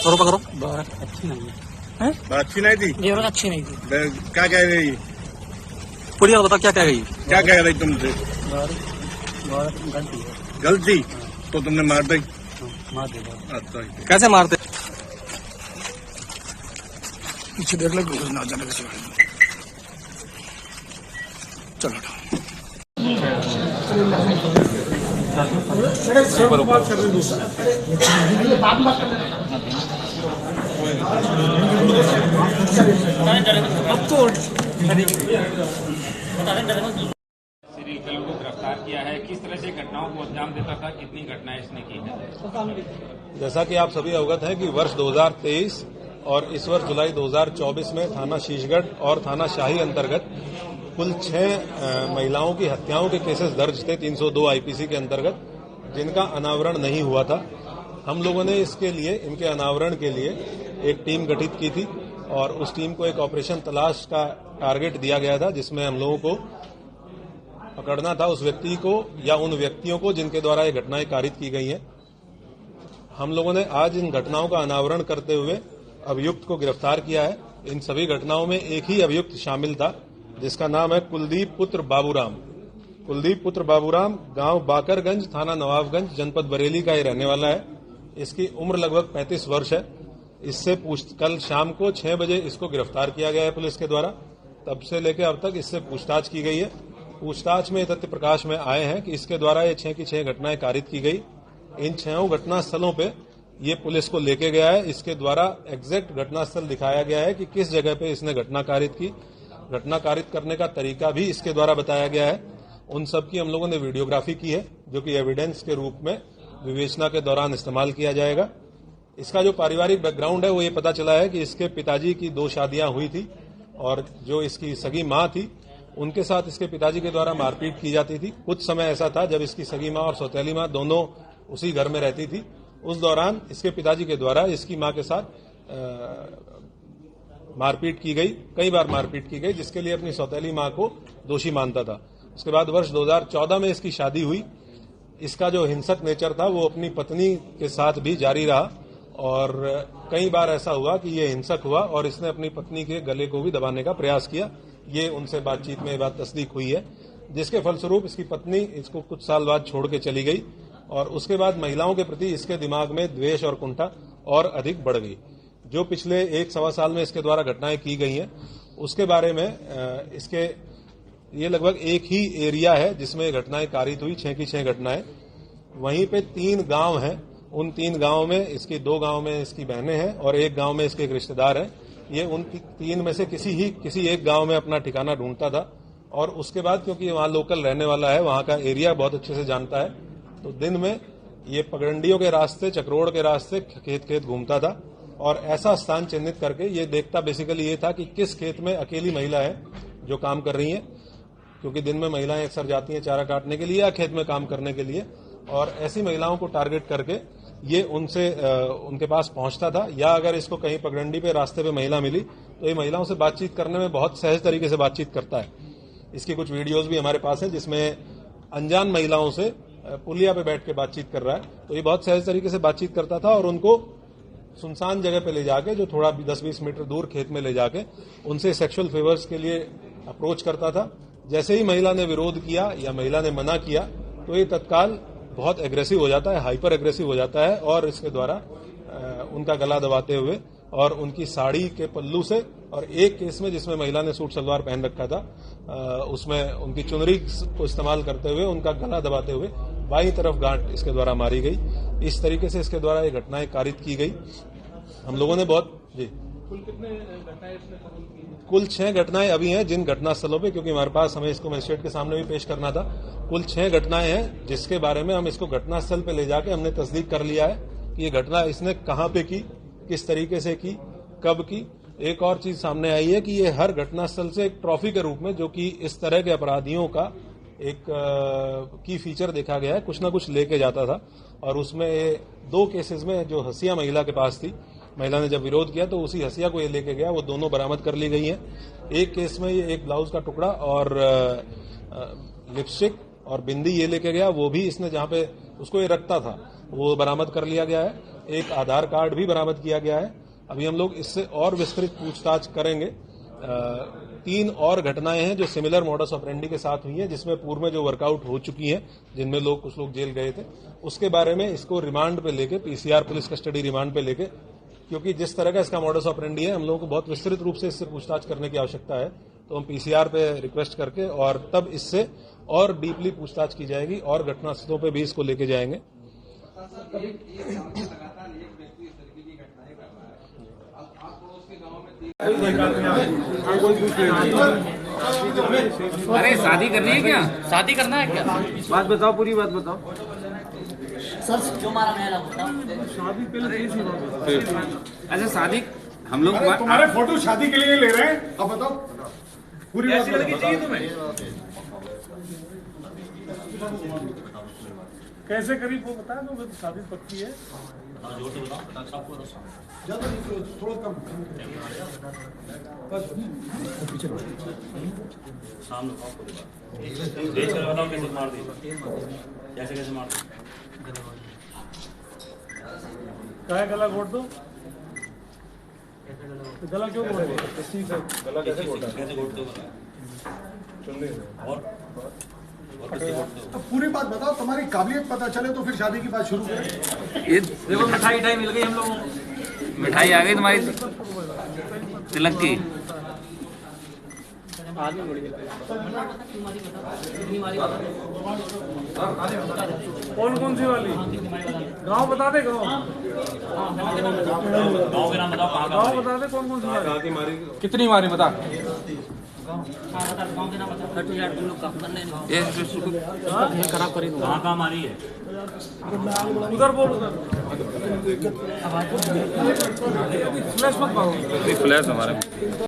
करो पकड़ो। बात अच्छी नहीं हैं? बात अच्छी नहीं थी। ये बात अच्छी नहीं थी। क्या कह रही? पुलिया बता क्या कह गई? क्या कह रही तुमसे? बात गलती है। गलती? तो तुमने मार दी? मार देगा। अच्छा, कैसे मारते? पीछे देख लो, ना जाने का। चलो अब तो श्री को गिरफ्तार किया है। किस तरह से घटनाओं को अंजाम देता था, कितनी घटनाएं इसने की है? जैसा कि आप सभी अवगत हैं कि वर्ष 2023 और इस वर्ष जुलाई 2024 में थाना शीशगढ़ और थाना शाही अंतर्गत कुल 6 महिलाओं की हत्याओं के केसेस दर्ज थे 302 आईपीसी के अंतर्गत, जिनका अनावरण नहीं हुआ था। हम लोगों ने इसके लिए, इनके अनावरण के लिए एक टीम गठित की थी और उस टीम को एक ऑपरेशन तलाश का टारगेट दिया गया था, जिसमें हम लोगों को पकड़ना था उस व्यक्ति को या उन व्यक्तियों को जिनके द्वारा ये घटनाएं कारित की गई हैं। हम लोगों ने आज इन घटनाओं का अनावरण करते हुए अभियुक्त को गिरफ्तार किया है। इन सभी घटनाओं में एक ही अभियुक्त शामिल था, जिसका नाम है कुलदीप पुत्र बाबूराम। कुलदीप पुत्र बाबूराम गांव बाकरगंज, थाना नवाबगंज, जनपद बरेली का ये रहने वाला है। इसकी उम्र लगभग 35 वर्ष है। इससे कल शाम को 6 बजे इसको गिरफ्तार किया गया है पुलिस के द्वारा। तब से लेकर अब तक इससे पूछताछ की गई है। पूछताछ में तथ्य प्रकाश में आए हैं कि इसके द्वारा ये 6 की 6 घटनाएं कारित की गई। इन 6 घटना स्थलों पे ये पुलिस को लेके गया है। इसके द्वारा एग्जैक्ट घटनास्थल दिखाया गया है कि किस जगह पे इसने घटना कारित की। घटना कारित करने का तरीका भी इसके द्वारा बताया गया है। उन सब की हम लोगों ने वीडियोग्राफी की है, जो कि एविडेंस के रूप में विवेचना के दौरान इस्तेमाल किया जाएगा। इसका जो पारिवारिक बैकग्राउंड है वो ये पता चला है कि इसके पिताजी की 2 शादियां हुई थी और जो इसकी सगी मां थी उनके साथ इसके पिताजी के द्वारा मारपीट की जाती थी। कुछ समय ऐसा था जब इसकी सगी मां और सौतेली मां दोनों उसी घर में रहती थी। उस दौरान इसके पिताजी के द्वारा इसकी मां के साथ मारपीट की गई, कई बार मारपीट की गई, जिसके लिए अपनी सौतेली मां को दोषी मानता था। उसके बाद वर्ष 2014 में इसकी शादी हुई। इसका जो हिंसक नेचर था वो अपनी पत्नी के साथ भी जारी रहा और कई बार ऐसा हुआ कि ये हिंसक हुआ और इसने अपनी पत्नी के गले को भी दबाने का प्रयास किया। ये उनसे बातचीत में ये बात तस्दीक हुई है, जिसके फलस्वरूप इसकी पत्नी इसको कुछ साल बाद छोड़ के चली गई और उसके बाद महिलाओं के प्रति इसके दिमाग में द्वेष और कुंठा और अधिक बढ़ गई। जो पिछले 1-1.25 साल में इसके द्वारा घटनाएं की गई हैं, उसके बारे में इसके ये लगभग एक ही एरिया है जिसमें घटनाएं कारित हुई, 6 की 6 घटनाएं। वहीं पे 3 गांव हैं। उन 3 गांव में इसकी 2 गांव में इसकी बहनें हैं और एक गांव में इसके एक रिश्तेदार हैं। ये उन 3 में से किसी एक गांव में अपना ठिकाना ढूंढता था और उसके बाद क्योंकि वहां लोकल रहने वाला है, वहां का एरिया बहुत अच्छे से जानता है, तो दिन में ये पगडंडियों के रास्ते, चक्रोड़ के रास्ते खेत घूमता था और ऐसा स्थान चिन्हित करके ये देखता बेसिकली ये था कि किस खेत में अकेली महिला है जो काम कर रही है, क्योंकि दिन में महिलाएं अक्सर जाती हैं चारा काटने के लिए या खेत में काम करने के लिए, और ऐसी महिलाओं को टारगेट करके ये उनके पास पहुंचता था। या अगर इसको कहीं पगडंडी पे रास्ते पे महिला मिली तो ये महिलाओं से बातचीत करने में बहुत सहज तरीके से बातचीत करता है। इसकी कुछ वीडियोज भी हमारे पास हैं जिसमें अनजान महिलाओं से पुलिया पे बैठ के बातचीत कर रहा है। तो ये बहुत सहज तरीके से बातचीत करता था और उनको सुनसान जगह पे ले जाके, जो थोड़ा 10-20 मीटर दूर खेत में ले जाके उनसे सेक्सुअल फेवर्स के लिए अप्रोच करता था। जैसे ही महिला ने विरोध किया या महिला ने मना किया तो ये तत्काल बहुत एग्रेसिव हो जाता है, हाइपर एग्रेसिव हो जाता है और इसके द्वारा उनका गला दबाते हुए और उनकी साड़ी के पल्लू से, और एक केस में जिसमें महिला ने सूट सलवार पहन रखा था उसमें उनकी चुनरी को इस्तेमाल करते हुए उनका गला दबाते हुए बाईं तरफ गांठ इसके द्वारा मारी गई। इस तरीके से इसके द्वारा ये घटनाएं कारित की गई। हम लोगों ने कुल कितने घटनाएं? कुल 6 घटनाएं अभी हैं जिन घटनास्थलों पे, क्योंकि हमारे पास हमें इसको मजिस्ट्रेट के सामने भी पेश करना था। कुल 6 घटनाएं हैं जिसके बारे में हम इसको घटनास्थल पे ले जाके हमने तस्दीक कर लिया है कि ये घटना इसने कहां पे की, किस तरीके से की, कब की। एक और चीज सामने आई है कि ये हर घटनास्थल से एक ट्रॉफी के रूप में, जो कि इस तरह के अपराधियों का एक की फीचर देखा गया है, कुछ ना कुछ लेके जाता था। और उसमें 2 केसेस में जो हसिया महिला के पास थी, महिला ने जब विरोध किया तो उसी हसिया को ये लेके गया, वो दोनों बरामद कर ली गई हैं। एक केस में ये एक ब्लाउज का टुकड़ा और लिपस्टिक और बिंदी ये लेके गया, वो भी इसने जहां पे उसको ये रखता था वो बरामद कर लिया गया है। एक आधार कार्ड भी बरामद किया गया है। अभी हम लोग इससे और विस्तृत पूछताछ करेंगे। 3 और घटनाएं हैं जो सिमिलर मॉडस ऑपरेंडी के साथ हुई हैं, जिसमें पूर्व में जो वर्कआउट हो चुकी हैं, जिनमें कुछ लोग जेल गए थे, उसके बारे में इसको रिमांड पे लेके, पीसीआर पुलिस कस्टडी रिमांड पे लेके, क्योंकि जिस तरह का इसका मॉडस ऑपरेंडी है, हम लोगों को बहुत विस्तृत रूप से इससे पूछताछ करने की आवश्यकता है। तो हम पीसीआर पे रिक्वेस्ट करके और तब इससे और डीपली पूछताछ की जाएगी और घटनास्थलों पे भी इसको लेके जाएंगे। अरे शादी करनी है क्या? शादी करना है क्या? बात बताओ, पूरी बात बताओ। सर जो मारा मेरा बताओ। अच्छा शादी हम लोग तुम्हारे फोटो शादी के लिए ले रहे हैं, अब बताओ पूरी बात चाहिए तुम्हें? कैसे करीब वो बता दो, शादी पक्की है। थोड़ा कम कैसे मार दी? क्या गला घोट दो, गला क्यों घोट दो? गला कैसे घोटा? और पूरी बात बताओ, तुम्हारी काबिलियत पता चले तो फिर शादी की बात शुरू करें। ये देखो मिठाई मिल गई हम लोगों को। मिठाई आ गई तुम्हारी तिलक की। कौन सी वाली? गांव बता दे, गांव के नाम बताओ। गांव बता दे, कौन सी वाली? कितनी मारी बता। ये खराब करी कहाँ मारी है? उधर बोल, उधर फ्लैश हमारे